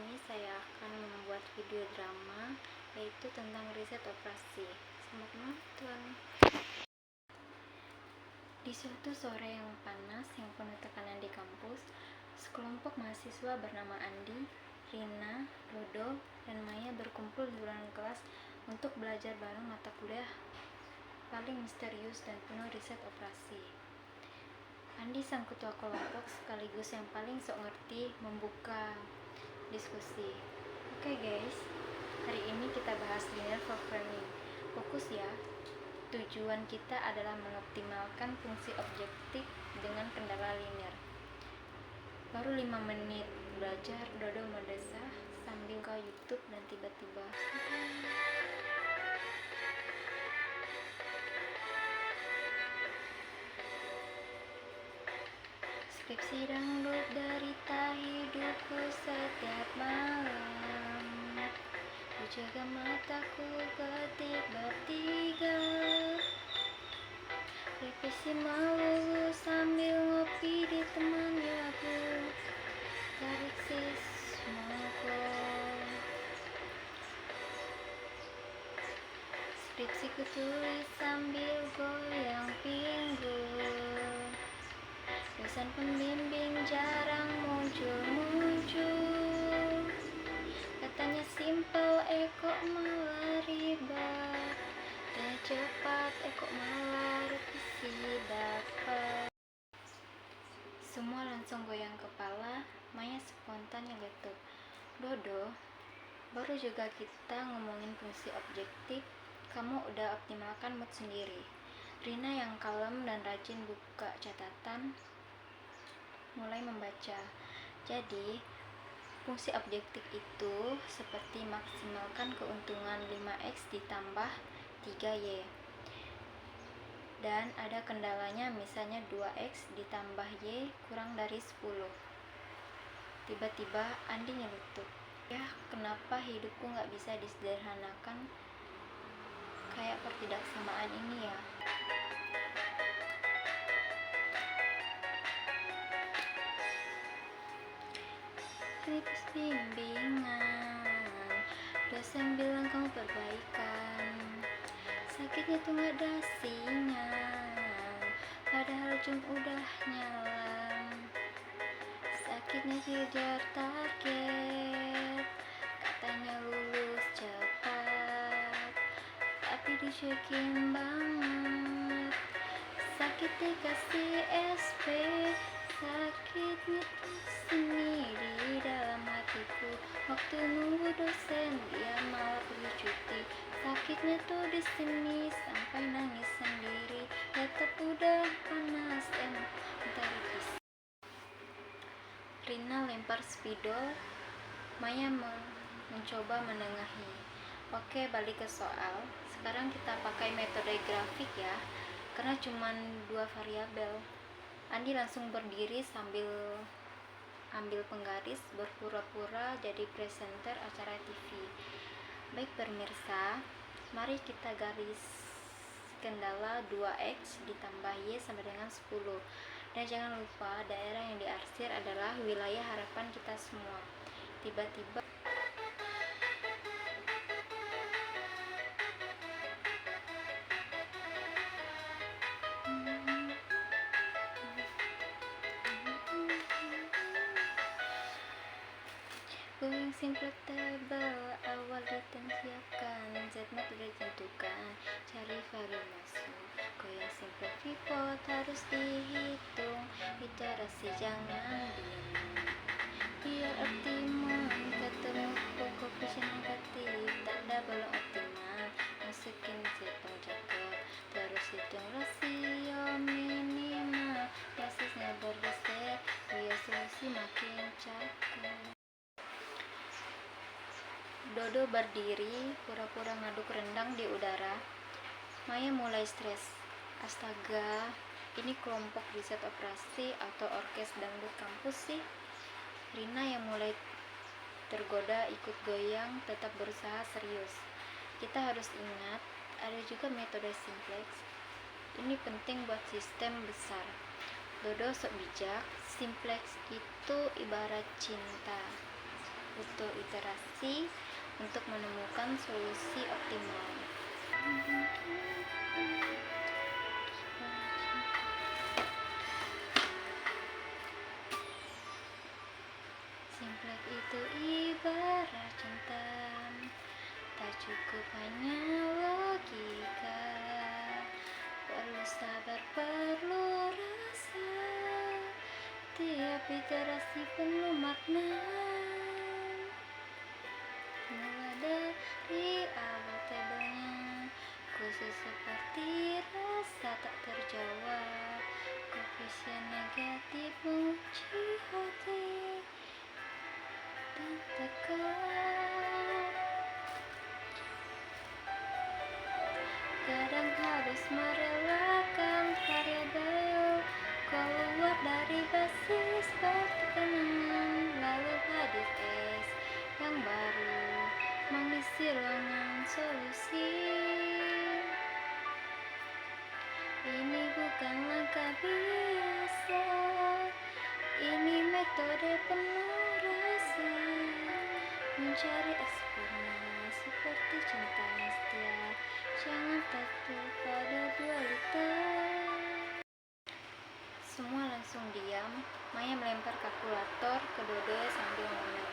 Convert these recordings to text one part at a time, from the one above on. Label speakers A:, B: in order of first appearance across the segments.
A: ini saya akan membuat video drama yaitu tentang riset operasi. Selamat menonton. Di suatu sore yang panas yang penuh tekanan di kampus, sekelompok mahasiswa bernama Andi, Rina, Dodo, dan Maya berkumpul di ruangan kelas untuk belajar bareng mata kuliah paling misterius dan penuh riset operasi. Andi, sang ketua kelompok sekaligus yang paling sok ngerti, membuka diskusi. Oke guys, hari ini kita bahas linear programming. Fokus ya. Tujuan kita adalah mengoptimalkan fungsi objektif dengan kendala linear. Baru 5 menit belajar, Dodo mendesah sambil ke YouTube dan tiba-tiba skripsi download derita hidupku setiap malam. Ku jaga mataku ketik bertiga. Revisi malu sambil ngopi ditemani lagu Koreksi Smoko. Skripsiku tulis sambil goyang pinggul. Dosen pembimbing jarang muncul-muncul. Katanya simple, kok malah ribet. Katanya cepat, kok malah revisi dapat. Semua langsung goyang kepala. Maya spontan nyeletuk, Dodo, baru juga kita ngomongin fungsi objektif, kamu udah optimalkan mood sendiri. Rina yang kalem dan rajin buka catatan mulai membaca. Jadi, fungsi objektif itu seperti maksimalkan keuntungan 5x ditambah 3y. Dan ada kendalanya, misalnya 2x ditambah y kurang dari 10. Tiba-tiba Andi nyeletuk, ya kenapa hidupku gak bisa disederhanakan kayak pertidaksamaan ini ya. Skripsi bimbingan, dosen bilang kamu perbaikan, sakitnya tuh gak ada sinyal, padahal jam udah nyala. Sakitnya kejar target, katanya lulus cepat, tapi dicekin banget. Sakit dikasih SP, sakitnya tuh sendiri dalam hatiku. Waktu nunggu dosen dia malah pergi cuti. Sakitnya tuh di sini sampai nangis sendiri. Tetap udah panas entar revisi. Rina lempar spidol, Maya mencoba menengahi. Oke, balik ke soal. Sekarang kita pakai metode grafik ya, karena cuma 2 variabel. Andi langsung berdiri sambil ambil penggaris, berpura-pura jadi presenter acara TV. Baik pemirsa, mari kita garis kendala 2x ditambah y sama dengan 10. Dan jangan lupa daerah yang diarsir adalah wilayah harapan kita semua. Tiba-tiba goyang simple table, awal ditentukan, Z-mat udah ditentukan, cari vari masuk. Goyang simple pivot harus dihitung, iterasi jangan bingung. Biar optimal, ketemu pokok vision negatif, tanda belum optimal, masukin setong cakep, terus hitung rasio minimal, basisnya bergeser, biar solusi makin cakep. Dodo berdiri, pura-pura ngaduk rendang di udara. Maya mulai stres. Astaga, ini kelompok riset operasi atau orkes dangdut kampus sih. Rina yang mulai tergoda ikut goyang tetap berusaha serius. Kita harus ingat, ada juga metode simplex. Ini penting buat sistem besar. Dodo sok bijak, simplex itu ibarat cinta. butuh iterasi untuk menemukan solusi optimal. Simplek itu ibarat cinta, tak cukup hanya logika, perlu sabar, perlu rasa, tiap iterasi penuh makna. Mula dari awal tabelnya, khusus seperti rasa tak terjawab, koefisien negatif menguji hati dan tekan. Kadang harus merelakan variabel keluar dari basis pertekanan, lalu hadir S yang baru mengisi ruangan solusi. Ini bukan langkah biasa, ini metode penuh rasa, mencari sempurna seperti cinta yang setia, jangan takut pada dualitas. Semua langsung diam. Maya melempar kalkulator ke Dodo sambil ngomel,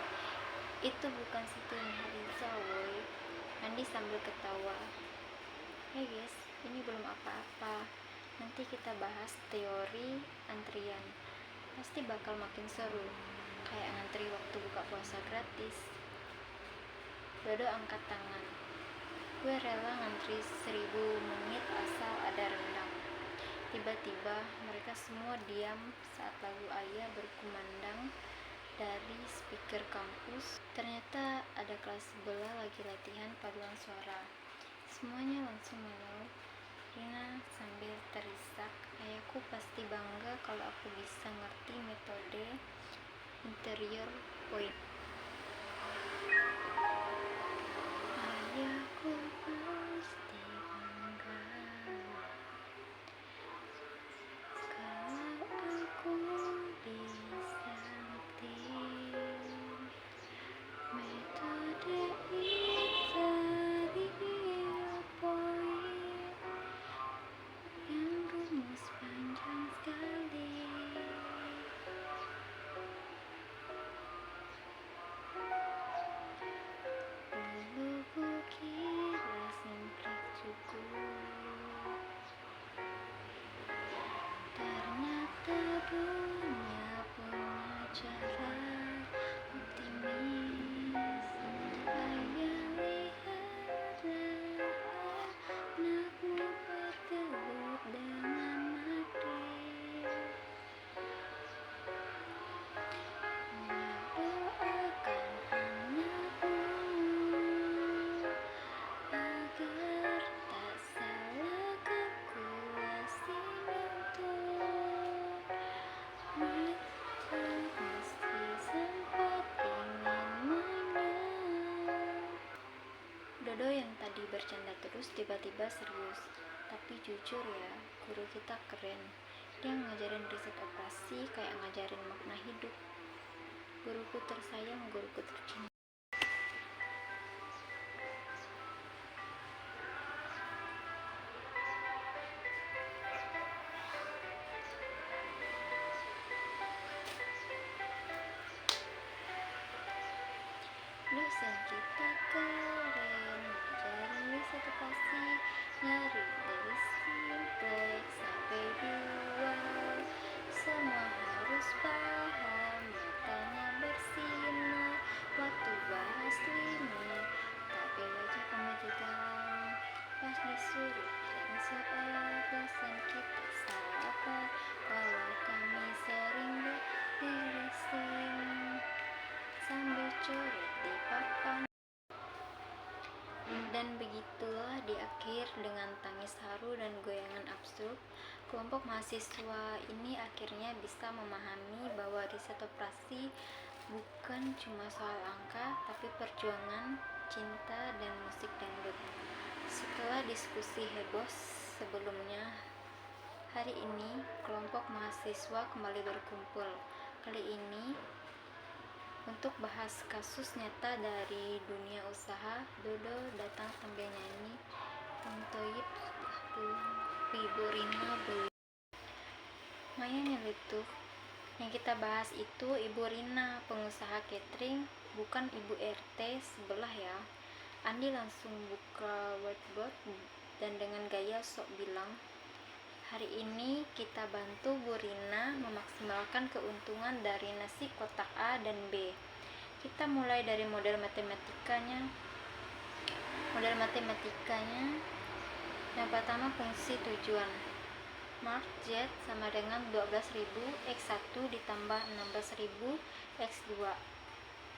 A: "Itu bukan situ Nurhaliza, woy." Andi sambil ketawa, "Hey guys, ini belum apa-apa. Nanti kita bahas teori antrian. Pasti bakal makin seru, kayak ngantri waktu buka puasa gratis." Dodo angkat tangan, "Gue rela ngantri 1000 menit asal ada rendang." Tiba-tiba mereka semua diam saat lagu Ayah berkumandang dari speaker kampus. Ternyata ada kelas sebelah lagi latihan paduan suara. Semuanya langsung mellow. Rina sambil terisak, "Ayahku pasti bangga kalau aku bisa ngerti metode interior point." Ayahku pasti bangga kalau aku bisa ngerti metode interior point yang rumus panjang sekali. Dulu kukira simplek cukup, ternyata dunia punya cara optimis. Ayah, lihatlah anakmu bergelut dengan aktif. Doakan anakmu agar tak salah kalkulasi nonton. Meski sempat ingin menang. Dodo yang tadi bercanda terus tiba-tiba serius. "Tapi jujur ya, guru kita keren. Dia ngajarin riset operasi kayak ngajarin makna hidup. Guruku tersayang, guruku tercinta." Dosen kita keren, ngajarin riset operasi, nyari dari simplex sampai dual. Semua harus paham, matanya bersinar waktu bahas limit. Tapi wajah kamu tegang pas disuruh bikin soal. Dosen kita sabar, walau kami sering berdiresing sambil coret di papan. Dan begitulah di akhir dengan tangis haru dan goyangan absurd, kelompok mahasiswa ini akhirnya bisa memahami bahwa riset operasi bukan cuma soal angka, tapi perjuangan, cinta, dan musik dangdut. Setelah diskusi heboh sebelumnya, hari ini kelompok mahasiswa kembali berkumpul. Kali ini Untuk bahas kasus nyata dari dunia usaha, Dodo datang sambil nyanyi Tontoib Ibu Rina beli. Maya nyeletuk. Yang kita bahas itu Ibu Rina, pengusaha catering, bukan Ibu RT sebelah ya. Andi langsung buka whiteboard dan dengan gaya sok bilang, hari ini kita bantu Bu Rina memaksimalkan keuntungan dari nasi kotak A dan B. Kita mulai dari model matematikanya. Yang pertama fungsi tujuan. Mark Z sama dengan 12.000 X1 ditambah 16.000 X2.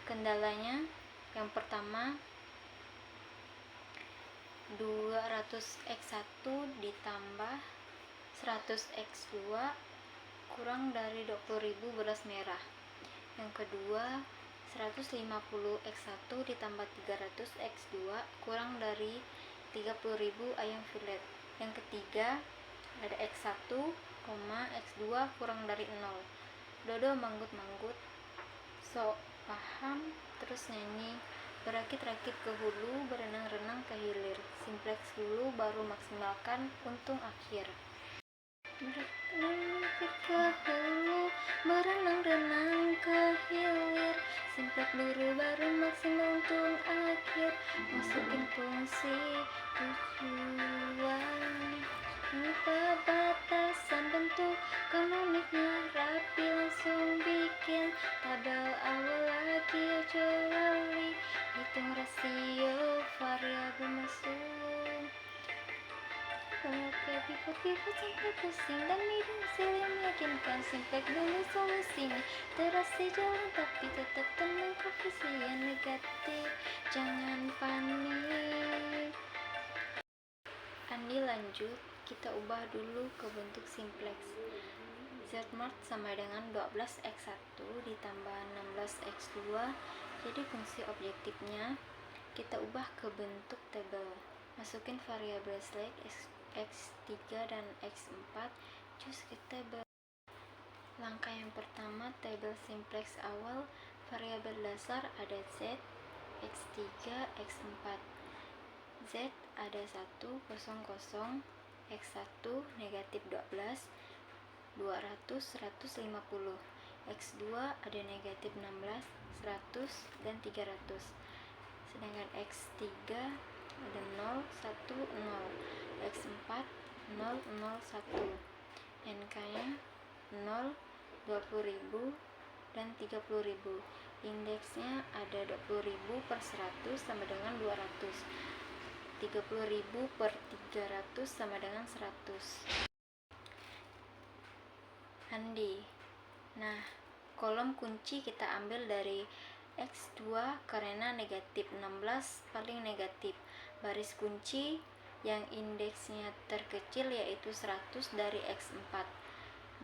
A: Kendalanya yang pertama 200 X1 ditambah 100 X2 kurang dari 20.000 beras merah. Yang kedua 150 X1 ditambah 300 X2 kurang dari 30.000 ayam filet. Yang ketiga ada X1, X2 kurang dari 0. Dodo manggut-manggut sok paham terus nyanyi, berakit-rakit ke hulu, berenang-renang ke hilir, simplex dulu baru maksimalkan untung akhir. Berakit ke hulu, berenang-renang ke hilir, simplex dulu baru maksimal untung akhir, masukin fungsi tujuan, lupa batasan bentuk, kanoniknya rapi langsung bikin tabel awal lagi ojo lali, hitung rasio variabel masuk. Oke, pivot sampai pusing dan hidung silih meyakinkan, simplex dulu solusinya, terasi jalan tapi tetap tenang, koefisien negatif, jangan panik. Andi lanjut, kita ubah dulu ke bentuk simplex. Z-Mart sama dengan 12x1 ditambah 16x2, jadi fungsi objektifnya kita ubah ke bentuk tabel. Masukin variabel slack x3 dan x4, cus ke tabel. Langkah yang pertama, tabel simplex awal, variabel dasar ada z, x3, x4. Z ada 1, 0, 0, x1 negatif 12, 200, 150. X2 ada negatif 16, 100, dan 300. Sedangkan X3 ada 0, 1, 0. X4 0, 0, 1. NK-nya 0, 20.000, dan 30.000. Indeksnya ada 20.000 per 100 sama dengan 200. 30.000 per 300 sama dengan 100. Andi. Nah, kolom kunci kita ambil dari X2 karena negatif 16 paling negatif. Baris kunci yang indeksnya terkecil yaitu 100 dari X4.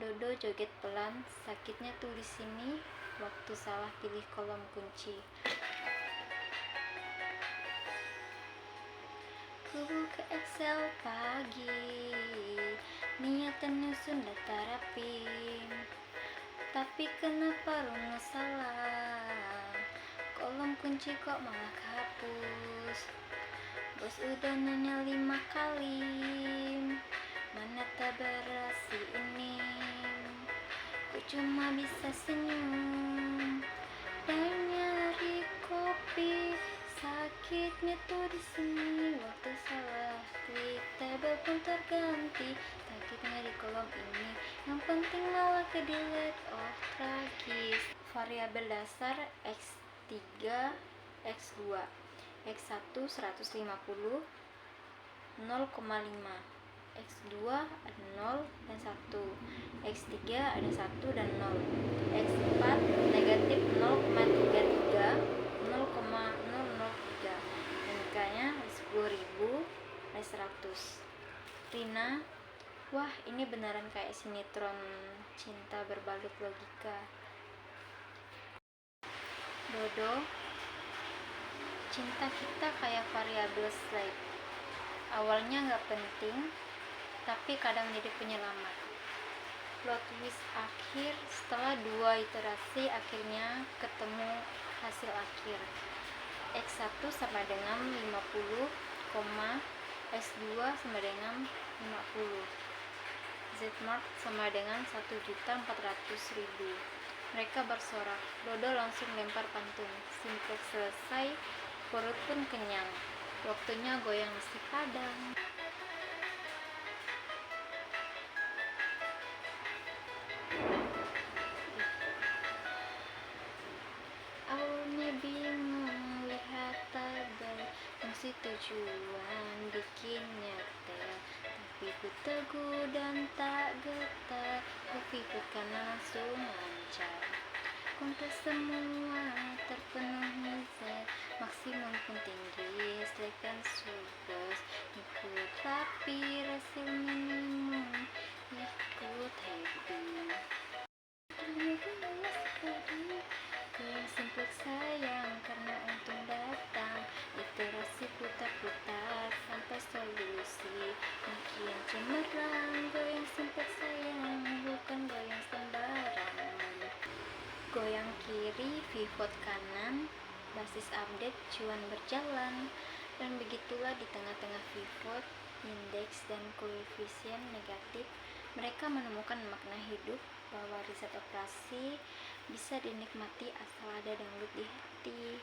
A: Dodo joget pelan, sakitnya tuh di sini waktu salah pilih kolom kunci. Ku buka Excel pagi, niatan nyusun data rapi, tapi kenapa rumus salah, kolom kunci kok malah kehapus. Bos udah nanya 5 kali, mana tabarasi ini, ku cuma bisa senyum dan nyari kopi. Sakitnya tuh di sini waktu salah klik, tabel pun terganti, sakitnya di kolom ini, yang penting malah ke delete, oh tragis. Variabel dasar X3, X2, X1 150, 0,5, X2 ada 0 dan 1, X3 ada 1 dan 0, X4 negatif 0,33, 0,003, NK-nya 10.000 dan 100. Rina, wah ini beneran kayak sinetron cinta berbalut logika. Dodo, cinta kita kayak variabel slide, awalnya nggak penting tapi kadang jadi penyelamat. plot twist akhir. Setelah 2 iterasi akhirnya ketemu hasil akhir. X1 sama dengan 50, S2 sama dengan 50. Z-Mark sama dengan 1.400.000. Mereka bersorak. Dodo langsung lempar pantun. Simplex selesai, perut pun kenyang. Waktunya goyang nasi padang. Awalnya bingung lihat tabel, masih tujuan bikin nyetel, tapi ku teguh dan tak getar, kopi bukan langsung lancar. Kompres semua terpenuhi Z, maksimum pun tinggi, selekan subes, ikut rapi, hasil minimum, ikut happy. Goyang simplex sayang karena untung datang, iterasi putar-putar sampai solusi makin cemerlang. Goyang simplex sayang bukan goyang sembarangan. Goyang kiri, pivot kanan, basis update cuan berjalan. Dan begitulah di tengah-tengah pivot, indeks dan koefisien negatif, mereka menemukan makna hidup bahwa riset operasi bisa dinikmati asal ada dangdut di hati.